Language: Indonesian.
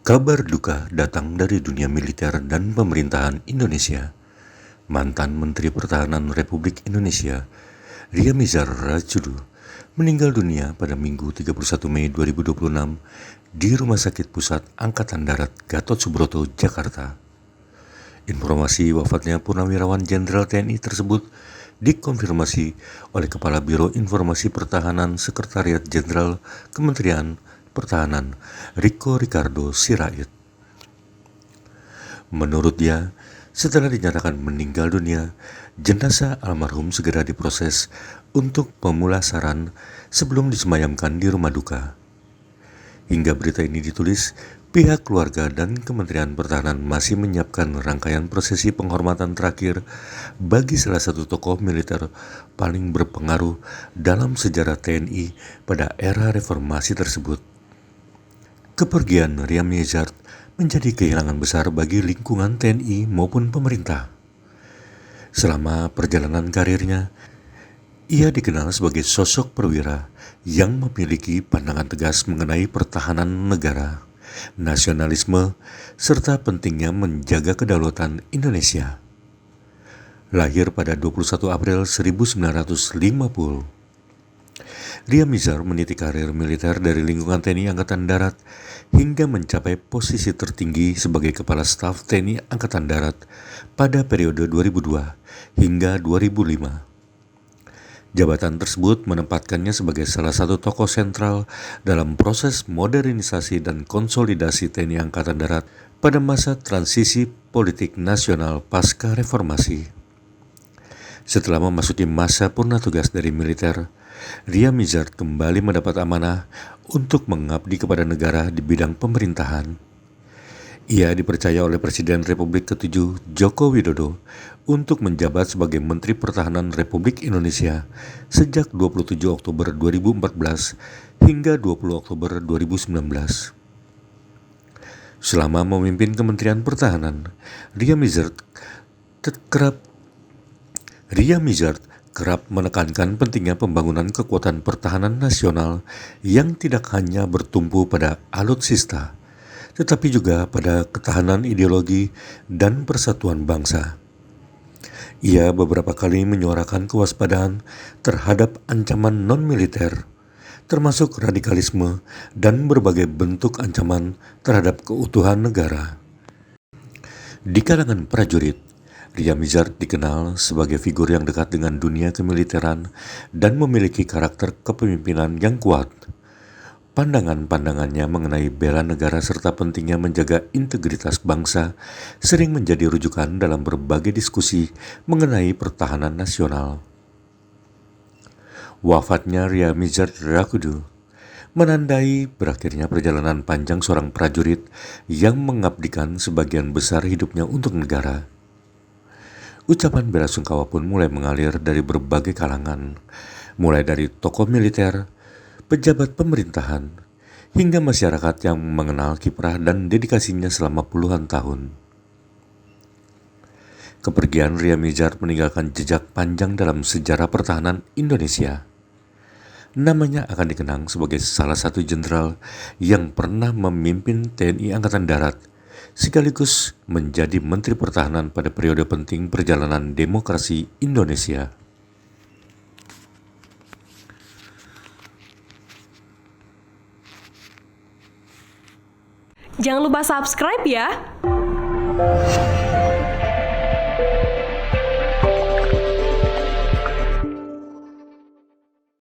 Kabar duka datang dari dunia militer dan pemerintahan Indonesia. Mantan Menteri Pertahanan Republik Indonesia, Ria Mizar Rajudu, meninggal dunia pada Minggu 31 Mei 2026 di Rumah Sakit Pusat Angkatan Darat Gatot Subroto, Jakarta. Informasi wafatnya Purnawirawan Jenderal TNI tersebut dikonfirmasi oleh Kepala Biro Informasi Pertahanan Sekretariat Jenderal Kementerian Pertahanan, Riko Ricardo Sirait. Menurut dia, setelah dinyatakan meninggal dunia, jenazah almarhum segera diproses untuk pemulasaran sebelum disemayamkan di rumah duka. Hingga berita ini ditulis, pihak keluarga dan Kementerian Pertahanan masih menyiapkan rangkaian prosesi penghormatan terakhir bagi salah satu tokoh militer paling berpengaruh dalam sejarah TNI pada era reformasi tersebut. Kepergian Ria Mizar menjadi kehilangan besar bagi lingkungan TNI maupun pemerintah. Selama perjalanan karirnya, ia dikenal sebagai sosok perwira yang memiliki pandangan tegas mengenai pertahanan negara, nasionalisme, serta pentingnya menjaga kedaulatan Indonesia. Lahir pada 21 April 1950, Ria Mizar meniti karir militer dari lingkungan TNI Angkatan Darat hingga mencapai posisi tertinggi sebagai Kepala Staf TNI Angkatan Darat pada periode 2002 hingga 2005. Jabatan tersebut menempatkannya sebagai salah satu tokoh sentral dalam proses modernisasi dan konsolidasi TNI Angkatan Darat pada masa transisi politik nasional pasca reformasi. Setelah memasuki masa purna tugas dari militer, Ria Mizar kembali mendapat amanah untuk mengabdi kepada negara di bidang pemerintahan. Ia dipercaya oleh Presiden Republik ke-7 Joko Widodo untuk menjabat sebagai Menteri Pertahanan Republik Indonesia sejak 27 Oktober 2014 hingga 20 Oktober 2019. Selama memimpin Kementerian Pertahanan, Ria Mizar kerap menekankan pentingnya pembangunan kekuatan pertahanan nasional yang tidak hanya bertumpu pada alutsista, tetapi juga pada ketahanan ideologi dan persatuan bangsa. Ia beberapa kali menyuarakan kewaspadaan terhadap ancaman non-militer, termasuk radikalisme dan berbagai bentuk ancaman terhadap keutuhan negara. Di kalangan prajurit, Ria Mizar dikenal sebagai figur yang dekat dengan dunia kemiliteran dan memiliki karakter kepemimpinan yang kuat. Pandangan-pandangannya mengenai bela negara serta pentingnya menjaga integritas bangsa sering menjadi rujukan dalam berbagai diskusi mengenai pertahanan nasional. Wafatnya Ria Mizar Rajudu menandai berakhirnya perjalanan panjang seorang prajurit yang mengabdikan sebagian besar hidupnya untuk negara. Ucapan bela sungkawa pun mulai mengalir dari berbagai kalangan, mulai dari tokoh militer, pejabat pemerintahan, hingga masyarakat yang mengenal kiprah dan dedikasinya selama puluhan tahun. Kepergian Ria Mizar meninggalkan jejak panjang dalam sejarah pertahanan Indonesia. Namanya akan dikenang sebagai salah satu jenderal yang pernah memimpin TNI Angkatan Darat, sekaligus menjadi Menteri Pertahanan pada periode penting perjalanan demokrasi Indonesia. Jangan lupa subscribe ya!